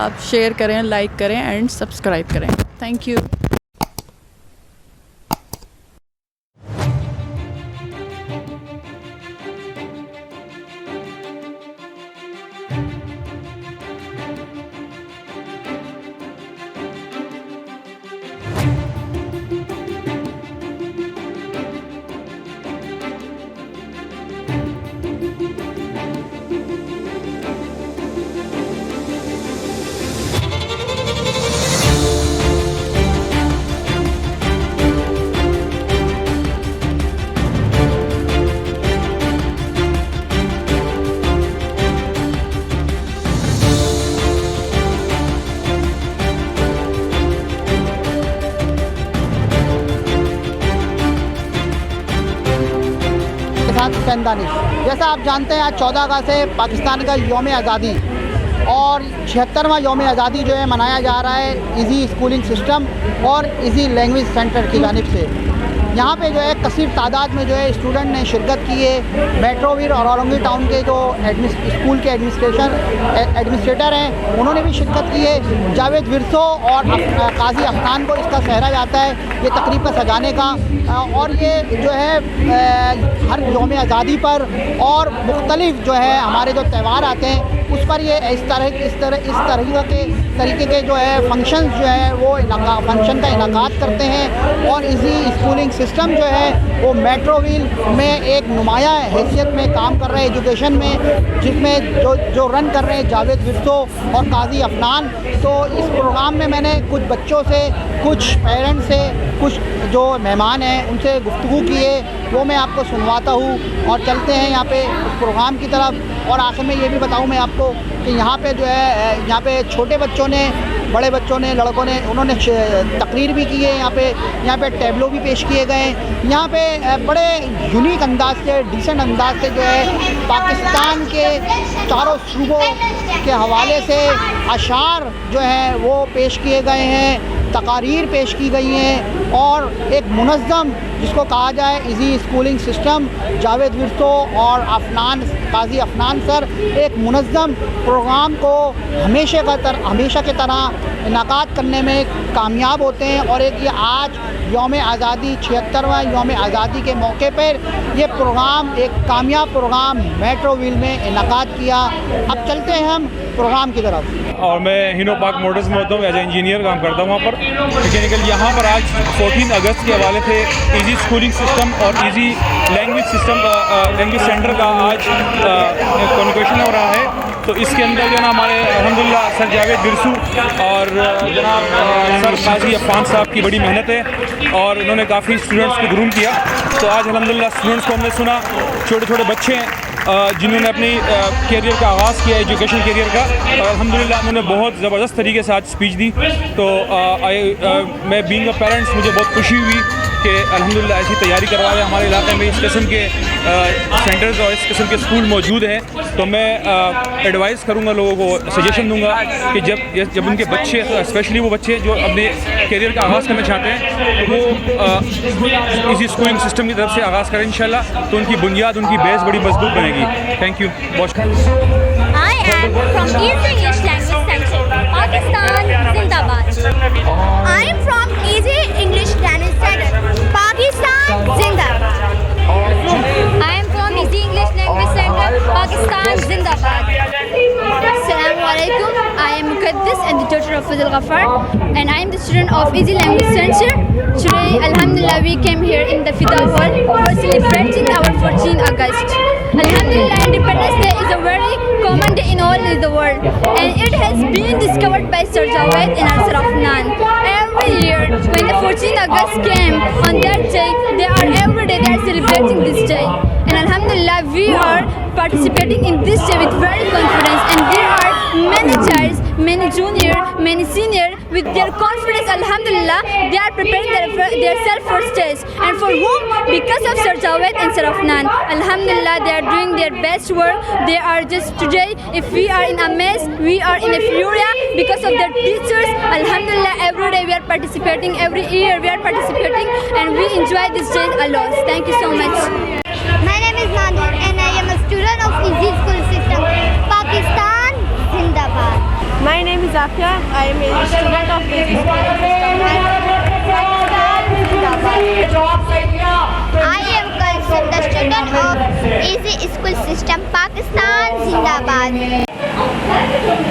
آپ شیئر کریں, لائک کریں اینڈ سبسکرائب کریں. Thank you. جیسا آپ جانتے ہیں آج 14 اگست سے پاکستان کا یوم آزادی اور 76واں یوم آزادی جو ہے منایا جا رہا ہے ایزی اسکولنگ سسٹم اور ایزی لینگویج سینٹر کی جانب سے. یہاں پہ جو ہے کثیر تعداد میں جو ہے اسٹوڈنٹ نے شرکت کی ہے. میٹرو ویر اور اورنگی ٹاؤن کے جو اسکول کے ایڈمنسٹریٹر ہیں انہوں نے بھی شرکت کی ہے. جاوید ورثو اور قاضی افنان کو اس کا سہرا جاتا ہے یہ تقریب کا سجانے کا. اور یہ جو ہے ہر یوم آزادی پر اور مختلف جو ہے ہمارے جو تہوار آتے ہیں اس پر یہ اس طریقے کے جو ہے فنکشنز جو ہے وہ فنکشن کا انعقاد کرتے ہیں. اور ایزی اسکولنگ سسٹم جو ہے وہ میٹرو ویل میں ایک نمایاں حیثیت میں کام کر رہے ہیں ایجوکیشن میں, جس میں جو رن کر رہے ہیں جاوید ورثو اور قاضی افنان. تو اس پروگرام میں نے کچھ بچوں سے, کچھ پیرنٹس سے, کچھ جو مہمان ہیں ان سے گفتگو کی ہے وہ میں آپ کو سنواتا ہوں. اور چلتے ہیں یہاں پہ اس پروگرام کی طرف. اور آخر میں یہ بھی بتاؤں میں آپ کو کہ یہاں پہ جو ہے یہاں پہ چھوٹے بچوں نے, بڑے بچوں نے, لڑکوں نے, انہوں نے تقریر بھی کی ہے. یہاں پہ ٹیبلو بھی پیش کیے گئے ہیں. یہاں پہ بڑے یونیک انداز سے, ڈیسنٹ انداز سے جو ہے پاکستان کے چاروں صوبوں کے حوالے سے اشعار جو ہیں وہ پیش کیے گئے ہیں, تقاریر پیش کی گئی ہیں. اور ایک منظم جس کو کہا جائے ایزی اسکولنگ سسٹم, جاوید ورثو اور قاضی افنان سر ایک منظم پروگرام کو ہمیشہ کی طرح انعقاد کرنے میں کامیاب ہوتے ہیں. اور ایک یہ آج یوم آزادی 76واں یوم آزادی کے موقع پر یہ پروگرام ایک کامیاب پروگرام میٹرو ویل میں انعقاد کیا. اب چلتے ہیں ہم پروگرام کی طرف. اور میں ہینو پاک موٹرز میں ہوتا ہوں, ایز اے انجینئر کام کرتا ہوں وہاں پر میکینیکل. یہاں پر آج 14 اگست کے حوالے سے ایزی اسکولنگ سسٹم اور ایزی لینگویج سینٹر کا آج کانوکیشن ہو رہا ہے. تو اس کے اندر جو ہے نا ہمارے الحمدللہ سر جاوید ورثو اور جناب سر قاضی افنان صاحب کی بڑی محنت ہے اور انہوں نے کافی اسٹوڈنٹس کو گروم کیا. تو آج الحمدللہ اسٹوڈنٹس کو ہم نے سنا, چھوٹے چھوٹے بچے ہیں جنہوں نے اپنی کیریئر کا آغاز کیا, ایجوکیشن کیریئر کا, اور الحمدللہ انہوں نے بہت زبردست طریقے سے آج اسپیچ دی. تو میں بینگ اے پیرنٹس مجھے بہت خوشی ہوئی کہ الحمدللہ ایسی تیاری کروا رہے ہیں ہمارے علاقے میں. اس قسم کے سینٹرز اور اس قسم کے اسکول موجود ہیں. تو میں ایڈوائز کروں گا لوگوں کو, سجیشن دوں گا کہ جب ان کے بچے, اسپیشلی وہ بچے جو اپنے کیریئر کا آغاز کرنا چاہتے ہیں, وہ اسی اسکولنگ سسٹم کی طرف سے آغاز کریں انشاءاللہ. تو ان کی بنیاد, ان کی بیس بڑی مضبوط بنے گی. Thank you. I am from Easy English Language Center, Pakistan, Zindabad. I am from Easy English Language Center, Pakistan, Zindabad. I am from Easy English Language Center, Pakistan, Zindabad. Assalamu alaikum. I am Muqaddis and the daughter of Fazil Ghaffar, and I am the student of Easy Language Center. Today, alhamdulillah, we came here in the Fida Hall for celebrating our 14th August. Alhamdulillah, Independence Day is a very common day in all the world, and it has been discovered by Sir Jawed and Sir Afnan. Every year, when the 14th August came, on that day, every day they are celebrating this day. And alhamdulillah, we are participating in this day with very confidence, and there are many childs, many junior, many senior, with their confidence, alhamdulillah, they are preparing their self for stage. And for whom? Because of Sir Jawed and Sir Afnan. Alhamdulillah, they are doing their best work. They are just today, if we are in a mess, we are in a furia because of their teachers. Alhamdulillah, every day we are participating, every year we are participating, and we enjoy this day a lot. Thank you so much. My name is Nadir and I am a student of Easy School System, Pakistan, Zindabad. My name is Afia. I am a student of Easy Schooling System. I am Kalsum, the student of Easy School System, Pakistan Zindabad.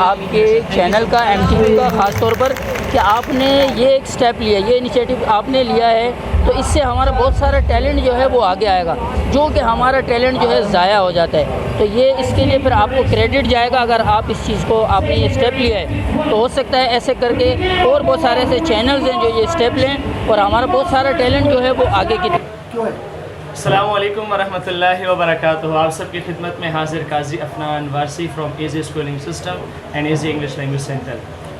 آپ کے channel کا MTV کا خاص طور پر کہ آپ نے یہ ایک سٹیپ لیا، یہ انیشیٹو آپ نے لیا ہے، تو اس سے ہمارا بہت سارا ٹیلنٹ جو ہے وہ آگے آئے گا، جو کہ ہمارا ٹیلنٹ جو ہے ضائع ہو جاتا ہے. تو یہ اس کے لیے پھر آپ کو کریڈٹ جائے گا اگر آپ اس چیز کو آپ نے یہ اسٹیپ لیا ہے. تو ہو سکتا ہے ایسے کر کے اور بہت سارے ایسے چینلز ہیں جو یہ اسٹیپ لیں اور ہمارا بہت سارا ٹیلنٹ جو ہے وہ آگے کی. السلام علیکم ورحمۃ اللہ وبرکاتہ. آپ سب کی خدمت میں حاضر Qazi Afnan Warsi from easy schooling system and easy English language centre.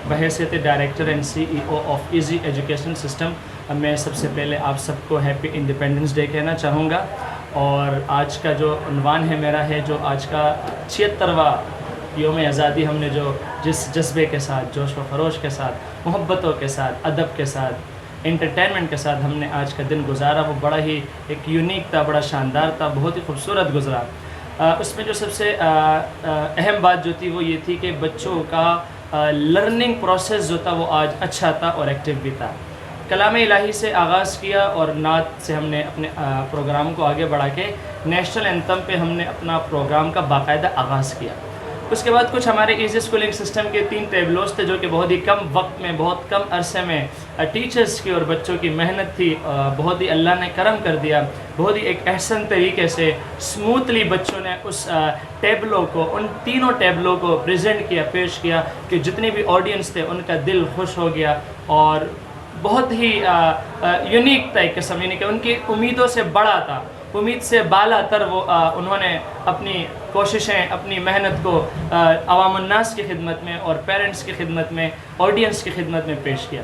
بحیثیت director and CEO of easy education system میں سب سے پہلے آپ سب کو ہیپی انڈیپینڈنس ڈے کہنا چاہوں گا. اور آج کا جو عنوان ہے میرا ہے جو آج کا 76واں یوم آزادی ہم نے جو جس جذبے کے ساتھ، جوش و خروش کے ساتھ، محبتوں کے ساتھ، ادب کے ساتھ، انٹرٹینمنٹ کے ساتھ ہم نے آج کا دن گزارا، وہ بڑا ہی ایک یونیک تھا، بڑا شاندار تھا، بہت ہی خوبصورت گزرا. اس میں جو سب سے اہم بات جو تھی وہ یہ تھی کہ بچوں کا لرننگ پروسیس جو تھا وہ آج اچھا تھا اور ایکٹیو بھی تھا. کلام الہی سے آغاز کیا اور نعت سے ہم نے اپنے پروگرام کو آگے بڑھا کے نیشنل اینتھم پہ ہم نے اپنا پروگرام کا باقاعدہ آغاز کیا. اس کے بعد کچھ ہمارے ایزی اسکولنگ سسٹم کے 3 ٹیبلوز تھے جو کہ بہت ہی کم وقت میں، بہت کم عرصے میں ٹیچرز کی اور بچوں کی محنت تھی، بہت ہی اللہ نے کرم کر دیا، بہت ہی ایک احسن طریقے سے اسموتھلی بچوں نے اس ٹیبلوں کو، ان تینوں ٹیبلوں کو پریزنٹ کیا، پیش کیا کہ جتنے بھی آڈینس تھے ان کا دل خوش ہو گیا. اور بہت ہی یونیک تھا ایک قسم، یعنی کہ ان کی امیدوں سے بڑا تھا، امید سے بالا تر وہ انہوں نے اپنی کوششیں، اپنی محنت کو عوام الناس کی خدمت میں اور پیرنٹس کی خدمت میں، آڈینس کی خدمت میں پیش کیا.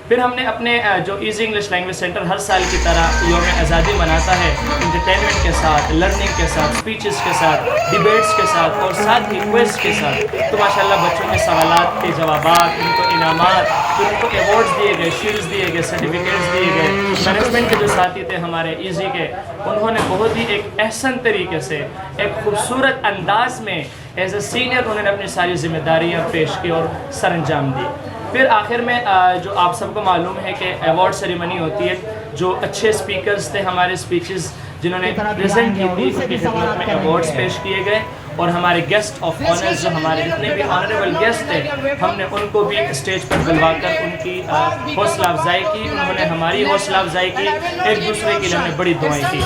پھر ہم نے اپنے جو ایزی انگلش لینگویج سینٹر ہر سال کی طرح یوم آزادی مناتا ہے انٹرٹینمنٹ کے ساتھ، لرننگ کے ساتھ، اسپیچز کے ساتھ، ڈیبیٹس کے ساتھ اور ساتھ ہی کوئز کے ساتھ. تو ماشاءاللہ بچوں کے سوالات کے جوابات، ان کو انعامات، ان کو ایوارڈز دیے گئے، شیلڈز دیے گئے، سرٹیفکیٹس دیے گئے. مینجمنٹ کے جو ساتھی تھے ہمارے ایزی کے، انہوں نے بہت ہی ایک احسن طریقے سے، ایک خوبصورت انداز میں ایز اے سینئر انہوں نے اپنی ساری ذمہ داریاں پیش کی اور سر انجام دی. پھر آخر میں جو آپ سب کو معلوم ہے کہ ایوارڈ سیریمنی ہوتی ہے، جو اچھے اسپیکرز تھے ہمارے اسپیچز جنہوں نے پریزنٹ کی تھی ان کی خدمت میں ایوارڈز پیش کیے گئے. اور ہمارے گیسٹ آف آنرز جو ہمارے جتنے بھی آنریبل گیسٹ تھے ہم نے ان کو بھی اسٹیج پر بلوا کر ان کی حوصلہ افزائی کی، انہوں نے ہماری حوصلہ افزائی کی، ایک دوسرے کے لیے ہم نے بڑی دعائیں کی.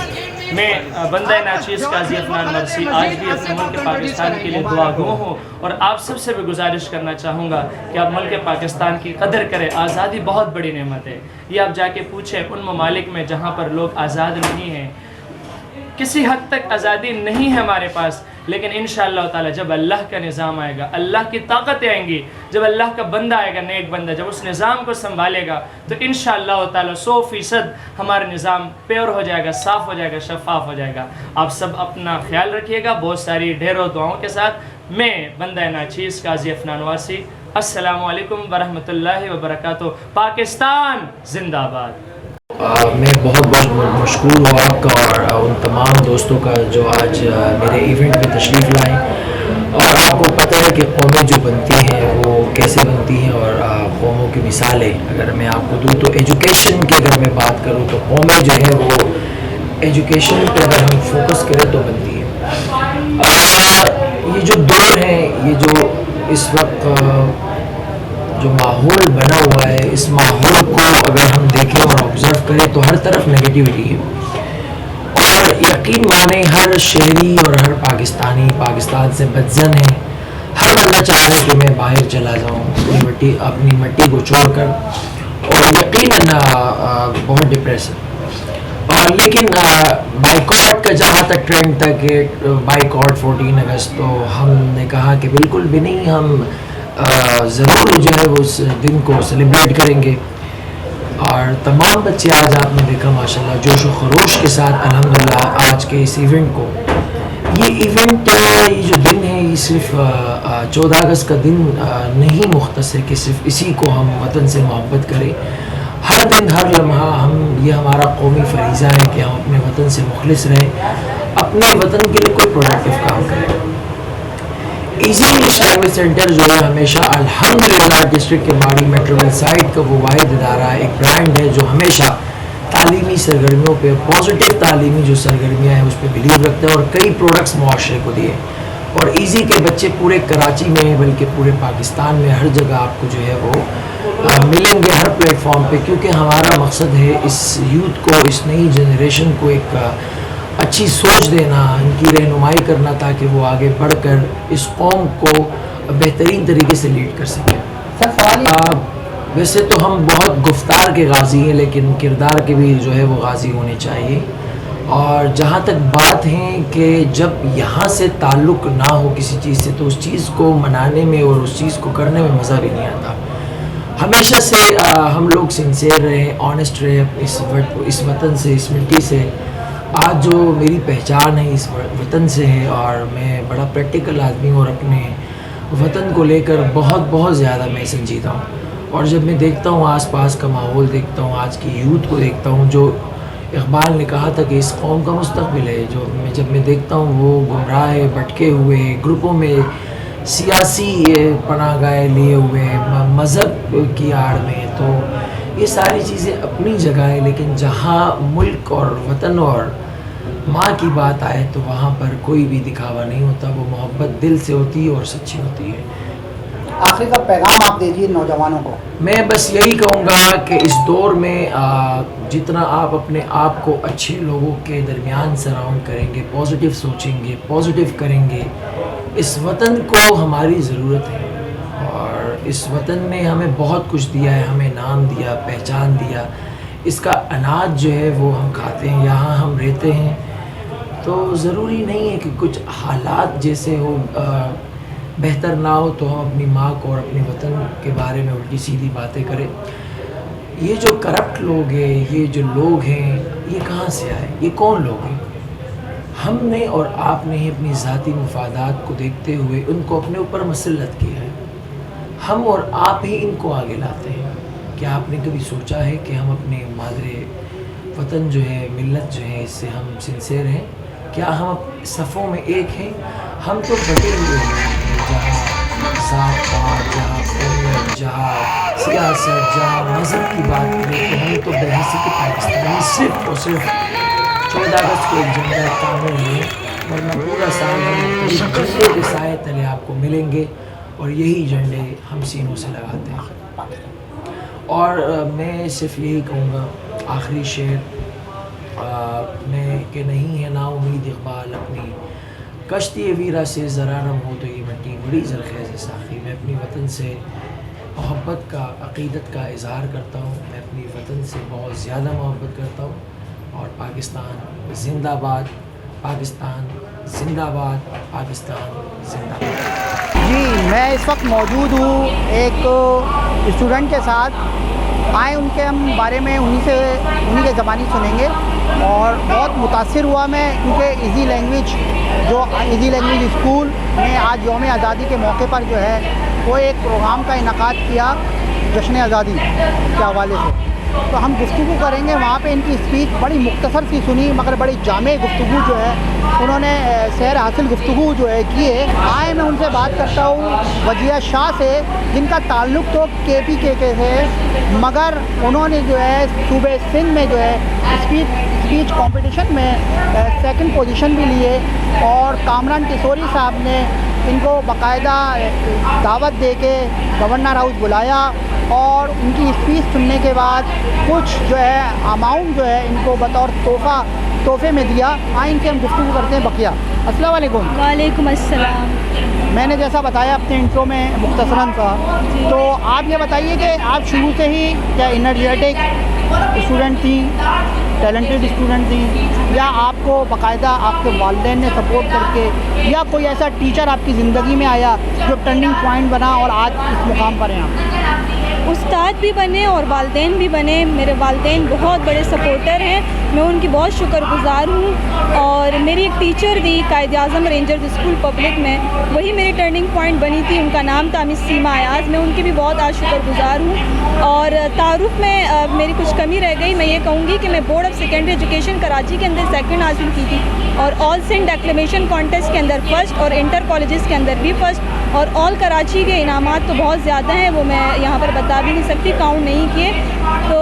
میں بندہ ناچیز قاضی افنان مرسی آج بھی اپنے ملک پاکستان کے لیے دعا گو ہوں اور آپ سب سے بھی گزارش کرنا چاہوں گا کہ آپ ملک پاکستان کی قدر کریں. آزادی بہت بڑی نعمت ہے. یہ آپ جا کے پوچھیں ان ممالک میں جہاں پر لوگ آزاد نہیں ہیں، کسی حد تک آزادی نہیں ہے ہمارے پاس، لیکن انشاءاللہ تعالی جب اللہ کا نظام آئے گا، اللہ کی طاقتیں آئیں گی، جب اللہ کا بندہ آئے گا، نیک بندہ جب اس نظام کو سنبھالے گا تو انشاءاللہ تعالی 100% ہمارا نظام پیور ہو جائے گا، صاف ہو جائے گا، شفاف ہو جائے گا. آپ سب اپنا خیال رکھیے گا بہت ساری ڈھیروں دعاؤں کے ساتھ. میں بندہ ناچیز قاضی افنان وارسی، السلام علیکم ورحمۃ اللہ وبرکاتہ. پاکستان زندہ آباد. میں بہت بہت مشکور ہوں آپ کا اور ان تمام دوستوں کا جو آج میرے ایونٹ میں تشریف لائیں. اور آپ کو پتہ ہے کہ قومیں جو بنتی ہیں وہ کیسے بنتی ہیں، اور قوموں کی مثالیں اگر میں آپ کو دوں تو ایجوکیشن کی اگر میں بات کروں تو قومیں جو ہے وہ ایجوکیشن پہ اگر ہم فوکس کریں تو بنتی ہے. یہ جو دور ہے، یہ جو اس وقت جو ماحول بنا ہوا ہے، اس ماحول کو اگر ہم دیکھیں اور آبزرو کریں تو ہر طرف نگیٹیوٹی ہے. اور یقین مانیں ہر شہری اور ہر پاکستانی پاکستان سے بدظن ہے. ہر بندہ چاہ رہا ہے کہ میں باہر چلا جاؤں اپنی مٹی کو چھوڑ کر، اور یقیناً بہت ڈپریس ہے. لیکن بائیکاٹ کا جہاں تک ٹرینڈ تھا کہ بائیکاٹ 14 اگست، تو ہم نے کہا کہ بالکل بھی نہیں، ہم ضرور جو ہے وہ اس دن کو سیلیبریٹ کریں گے. اور تمام بچے آج آپ نے دیکھا ماشاءاللہ جوش و خروش کے ساتھ الحمدللہ آج کے اس ایونٹ کو، یہ ایونٹ یہ جو دن ہے یہ صرف 14 اگست کا دن نہیں مختص ہے کہ صرف اسی کو ہم وطن سے محبت کریں. ہر دن ہر لمحہ یہ ہمارا قومی فریضہ ہے کہ ہم اپنے وطن سے مخلص رہیں، اپنے وطن کے لیے کوئی پروڈکٹیو کام کریں. ایزی انگلش لینگویج سینٹر جو ہے ہمیشہ الحمدللہ ڈسٹرکٹ کے باڑی میٹروول سائٹ کا وہ واحد ادارہ ہے، ایک برانڈ ہے جو ہمیشہ تعلیمی سرگرمیوں پہ، پازیٹیو تعلیمی جو سرگرمیاں ہیں اس پہ بلیو رکھتا ہے اور کئی پروڈکٹس معاشرے کو دیے. اور ایزی کے بچے پورے کراچی میں بلکہ پورے پاکستان میں ہر جگہ آپ کو جو ہے وہ ملیں گے ہر پلیٹ فارم پہ، کیونکہ ہمارا مقصد ہے اس یوتھ کو، اس نئی جنریشن کو ایک اچھی سوچ دینا، ان کی رہنمائی کرنا تاکہ وہ آگے بڑھ کر اس قوم کو بہترین طریقے سے لیڈ کر سکیں۔ ویسے تو ہم بہت گفتار کے غازی ہیں لیکن کردار کے بھی جو ہے وہ غازی ہونے چاہیے، اور جہاں تک بات ہے کہ جب یہاں سے تعلق نہ ہو کسی چیز سے تو اس چیز کو منانے میں اور اس چیز کو کرنے میں مزہ بھی نہیں آتا۔ ہمیشہ سے ہم لوگ سنسیئر رہے، آنیسٹ رہے اس وطن سے، اس مٹی سے۔ آج جو میری پہچان ہے اس وطن سے ہے، اور میں بڑا پریکٹیکل آدمی ہوں اور اپنے وطن کو لے کر بہت زیادہ میں سنجیدہ ہوں۔ اور جب میں دیکھتا ہوں آس پاس کا ماحول دیکھتا ہوں، آج کی یوتھ کو دیکھتا ہوں، جو اقبال نے کہا تھا کہ اس قوم کا مستقبل ہے، جب میں دیکھتا ہوں وہ گمراہ ہے، بھٹکے ہوئے گروپوں میں سیاسی پناہ گاہیں لیے ہوئے، مذہب کی آڑ میں، تو یہ ساری چیزیں اپنی جگہ ہے، لیکن جہاں ملک اور وطن اور ماں کی بات آئے تو وہاں پر کوئی بھی دکھاوا نہیں ہوتا، وہ محبت دل سے ہوتی ہے اور سچی ہوتی ہے۔ آخری کا پیغام آپ دیجیے نوجوانوں کو۔ میں بس یہی کہوں گا کہ اس دور میں جتنا آپ اپنے آپ کو اچھے لوگوں کے درمیان سراؤنڈ کریں گے، پازیٹیو سوچیں گے، پازیٹیو کریں گے، اس وطن کو ہماری ضرورت ہے، اور اس وطن نے ہمیں بہت کچھ دیا ہے، ہمیں نام دیا، پہچان دیا، اس کا اناج جو ہے وہ ہم کھاتے ہیں، یہاں ہم رہتے ہیں، تو ضروری نہیں ہے کہ کچھ حالات جیسے ہو بہتر نہ ہو تو ہم اپنی ماں کو اور اپنے وطن کے بارے میں الٹی سیدھی باتیں کریں۔ یہ جو کرپٹ لوگ ہیں، یہ جو لوگ ہیں، یہ کہاں سے آئے؟ یہ کون لوگ ہیں؟ ہم نے اور آپ نے ہی اپنی ذاتی مفادات کو دیکھتے ہوئے ان کو اپنے اوپر مسلط کیا ہے، ہم اور آپ ہی ان کو آگے لاتے ہیں۔ کیا آپ نے کبھی سوچا ہے کہ ہم اپنے مادر وطن جو ہے، ملت جو ہے، اس سے ہم سنسیئر ہیں؟ کیا ہم صفوں میں ایک ہیں؟ ہم تو بٹے ہوئے ہیں، جہاں ذات پات، جہاں قومیت، جہاں سیاست، جہاں مذہب کی بات کریں تو ہم تو بحیثیت پاکستانی صرف اور صرف 14 اگست کو ایک جھنڈا تعمیر ہے، ورنہ پورا سال ہم جھنڈے کے سائے تلے آپ کو ملیں گے، اور یہی جھنڈے ہم سینوں سے لگاتے ہیں۔ اور میں صرف یہی کہوں گا آخری شعر میں کہ نہیں ہے نا امید اقبال اپنی کشتی ویرا سے، ذرا نم ہو تو یہ مٹی بڑی زرخیز ساخی۔ میں اپنی وطن سے محبت کا، عقیدت کا اظہار کرتا ہوں، میں اپنی وطن سے بہت زیادہ محبت کرتا ہوں، اور پاکستان زندہ باد، پاکستان زندہ باد، پاکستان زندہ باد۔ جی میں اس وقت موجود ہوں ایک اسٹوڈنٹ کے ساتھ، آئے ان کے ہم بارے میں انہی کے زبانی سنیں گے، اور بہت متاثر ہوا میں، کیونکہ ایزی لینگویج اسکول نے آج یوم آزادی کے موقع پر جو ہے وہ ایک پروگرام کا انعقاد کیا جشن آزادی کے حوالے سے، تو ہم گفتگو کریں گے۔ وہاں پہ ان کی اسپیچ بڑی مختصر سی سنی مگر بڑی جامع گفتگو جو ہے انہوں نے سیر حاصل گفتگو جو ہے کی ہے۔ آئے میں ان سے بات کرتا ہوں وجیہ شاہ سے، جن کا تعلق تو KPK کے ہے، مگر انہوں نے جو ہے صوبہ سندھ میں جو ہے اسپیچ کمپٹیشن میں 2nd پوزیشن بھی لیے، اور کامران ٹیسوری صاحب نے ان کو باقاعدہ دعوت دے کے گورنر ہاؤس بلایا، اور ان کی اسپیچ سننے کے بعد کچھ جو ہے اماؤنٹ جو ہے ان کو بطور تحفے میں دیا۔ آئیں ان کے ہم گفتگو کرتے ہیں بقیہ۔ السلام علیکم۔ وعلیکم السلام۔ میں نے جیسا بتایا اپنے انٹرو میں مختصراً تھا، تو آپ یہ بتائیے کہ آپ شروع سے ہی کیا انرجیٹک اسٹوڈنٹ تھیں، ٹیلنٹڈ اسٹوڈنٹ تھیں، یا آپ کو باقاعدہ آپ کے والدین نے سپورٹ کر کے، یا کوئی ایسا ٹیچر آپ کی زندگی میں آیا جو ٹرننگ پوائنٹ بنا اور آج اس مقام پر ہیں آپ؟ استاد بھی بنے اور والدین بھی بنے۔ میرے والدین بہت بڑے سپورٹر ہیں، میں ان کی بہت شکر گزار ہوں، اور میری ایک ٹیچر تھی Quaid Azam rangers school public میں، وہی میری ٹرننگ پوائنٹ بنی تھی، ان کا نام تھا مس سیما ایاز۔ میں ان کی بھی بہت آج شکر گزار ہوں۔ اور تعارف میں میری کچھ کمی رہ گئی، میں یہ کہوں گی کہ میں board of secondary education Karachi کے اندر 2nd حاصل کی تھی، اور آل سندھ ایکلیمیشن کانٹیسٹ کے اندر 1st، اور انٹر کالجز کے اندر بھی 1st، اور آل کراچی کے انعامات تو بہت زیادہ ہیں، وہ میں یہاں پر بتا بھی نہیں سکتی، کاؤنٹ نہیں کیے۔ تو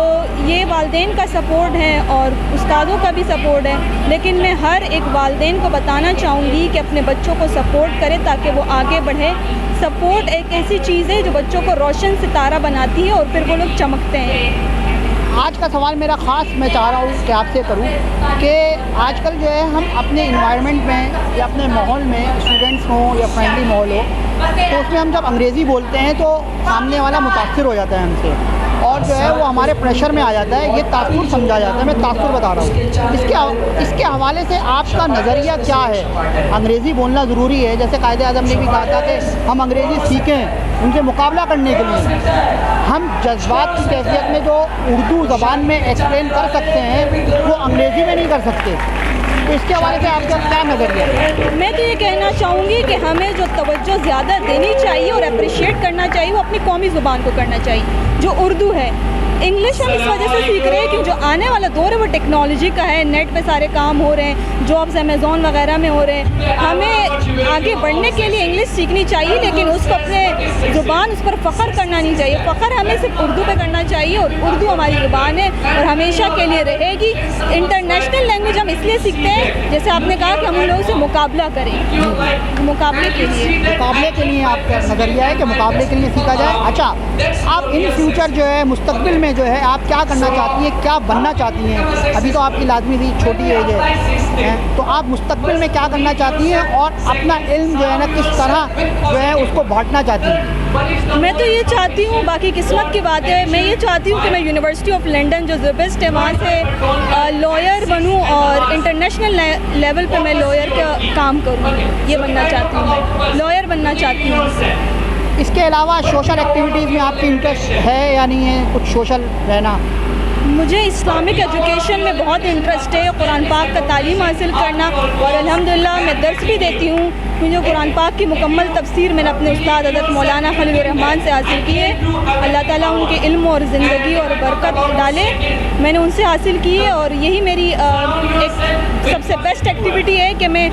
یہ والدین کا سپورٹ ہے اور استادوں کا بھی سپورٹ ہے، لیکن میں ہر ایک والدین کو بتانا چاہوں گی کہ اپنے بچوں کو سپورٹ کرے تاکہ وہ آگے بڑھے۔ سپورٹ ایک ایسی چیز ہے جو بچوں کو روشن ستارہ بناتی ہے اور پھر وہ لوگ چمکتے ہیں۔ آج کا سوال میرا خاص میں چاہ رہا ہوں کہ آپ سے کروں کہ آج کل جو ہے ہم اپنے انوائرمنٹ میں یا اپنے ماحول میں اسٹوڈنٹس ہوں یا فرینڈلی ماحول ہو تو اس میں ہم جب انگریزی بولتے ہیں تو سامنے والا متاثر ہو جاتا ہے ہم سے اور جو ہے وہ ہمارے پریشر میں آ جاتا ہے، یہ تاثر سمجھا جاتا ہے۔ میں تاثر بتا رہا ہوں، اس کے حوالے سے آپ کا نظریہ کیا ہے؟ انگریزی بولنا ضروری ہے، جیسے قائد اعظم نے بھی کہا تھا کہ ہم انگریزی سیکھیں ان سے مقابلہ کرنے کے لیے۔ ہم جذبات کی کیفیت میں جو اردو زبان میں ایکسپلین کر سکتے ہیں وہ انگریزی میں نہیں کر سکتے، تو اس کے حوالے سے آپ کا کیا نظریہ ہے؟ میں تو یہ کہنا چاہوں گی کہ ہمیں جو توجہ زیادہ دینی چاہیے اور اپریشیٹ کرنا چاہیے وہ اپنی قومی زبان کو کرنا چاہیے جو اردو ہے۔ انگلش ہم اس وجہ سے سیکھ رہے ہیں کہ جو آنے والا دور ہے وہ ٹیکنالوجی کا ہے، نیٹ پہ سارے کام ہو رہے ہیں، جابس امیزون وغیرہ میں ہو رہے ہیں۔ ہمیں آگے بڑھنے کے لیے انگلش سیکھنی چاہیے، لیکن اس کو اپنے زبان اس پر فخر کرنا نہیں چاہیے۔ فخر ہمیں صرف اردو پہ کرنا چاہیے اور اردو ہماری زبان ہے اور ہمیشہ کے لیے رہے گی۔ انٹرنیشنل لینگویج ہم اس لیے سیکھتے ہیں جیسے آپ نے کہا کہ ہم ان لوگوں سے مقابلہ کریں، مقابلے کے لیے آپ کا نظریہ ہے کہ مقابلے کے لیے سیکھا جائے۔ اچھا، آپ ان فیوچر جو ہے مستقبل میں جو ہے آپ کیا کرنا چاہتی ہیں، کیا بننا چاہتی ہیں؟ ابھی تو آپ کی لازمی تھی چھوٹی ایج ہے، تو آپ مستقبل میں کیا کرنا چاہتی ہیں اور اپنا علم جو ہے نا کس طرح جو ہے اس کو بانٹنا چاہتی ہیں؟ میں تو یہ چاہتی ہوں، باقی قسمت کی بات ہے، میں یہ چاہتی ہوں کہ میں یونیورسٹی آف لنڈن جو بیسٹ ہے وہاں سے لائر بنوں اور انٹرنیشنل لیول پہ میں لائر کا کام کروں، یہ بننا چاہتی ہوں، لائر بننا چاہتی ہوں۔ اس کے علاوہ سوشل ایکٹیویٹیز میں آپ کی انٹرسٹ ہے یا نہیں ہے، کچھ سوشل رہنا؟ مجھے اسلامک ایجوکیشن میں بہت انٹرسٹ ہے، قرآن پاک کا تعلیم حاصل کرنا، اور الحمدللہ میں درس بھی دیتی ہوں۔ مجھے قرآن پاک کی مکمل تفسیر میں نے اپنے استاد حضرت مولانا خلیل الرحمان سے حاصل کی ہے۔ اللہ تعالیٰ ان کے علم اور زندگی اور برکت ڈالے، میں نے ان سے حاصل کی ہے، اور یہی میری ایک سب سے بیسٹ ایکٹیویٹی ہے کہ میں